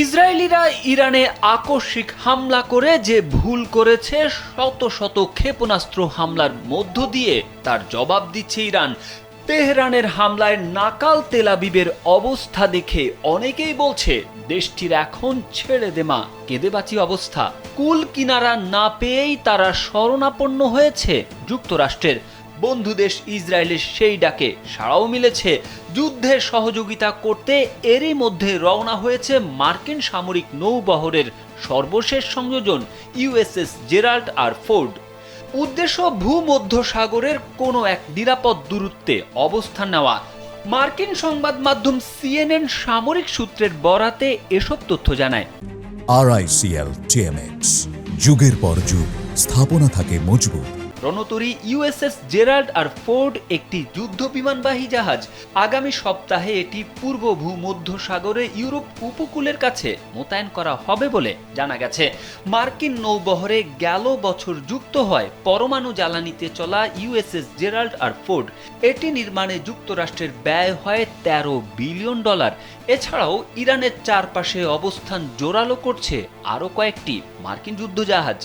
ইসরায়েলিরা ইরানে আকস্মিক হামলা করে যে ভুল করেছে, শত শত ক্ষেপণাস্ত্র হামলার মধ্য দিয়ে তার জবাব দিচ্ছে ইরান। তেহরানের হামলায় নাকাল তেল আবিবের অবস্থা দেখে অনেকেই বলছে দেশটির এখন ছেড়ে দেমা কেঁদে বাঁচি অবস্থা। কুল কিনারা না পেয়েই তারা শরণাপন্ন হয়েছে যুক্তরাষ্ট্রের। বন্ধু দেশ ইসরায়েলের সেই ডাকে সাড়াও মিলেছে। যুদ্ধে সহযোগিতা করতে এরই মধ্যে রওনা হয়েছে মার্কিন সামরিক নৌবহরের সর্বশেষ সংযোজন ইউএসএস জেরাল্ড আর ফোর্ড। উদ্দেশ্য ভূমধ্যসাগরের কোনো এক নিরাপদ দূরত্বে অবস্থান নেওয়া। মার্কিন সংবাদ মাধ্যম সিএনএন সামরিক সূত্রের বরাতে এসব তথ্য জানায়। RICL TMX, যুগের পর যুগ স্থাপনা থাকে মজবুত। রণতরী ইউএসএস জেরাল্ড আর ফোর্ড একটি যুদ্ধ বিমানবাহী জাহাজ। আগামী সপ্তাহে এটি পূর্ব ভূমধ্যসাগরে ইউরোপ উপকূলের কাছে মোতায়েন করা হবে বলে জানা গেছে। মার্কিন নৌবহরে গেল বছর যুক্ত হয় পরমাণু জ্বালানিতে চলা ইউএসএস জেরাল্ড আর ফোর্ড। এটি নির্মাণে যুক্তরাষ্ট্রের ব্যয় হয় $13 বিলিয়ন। এছাড়াও ইরানের চারপাশে অবস্থান জোরালো করছে আরও কয়েকটি মার্কিন যুদ্ধজাহাজ।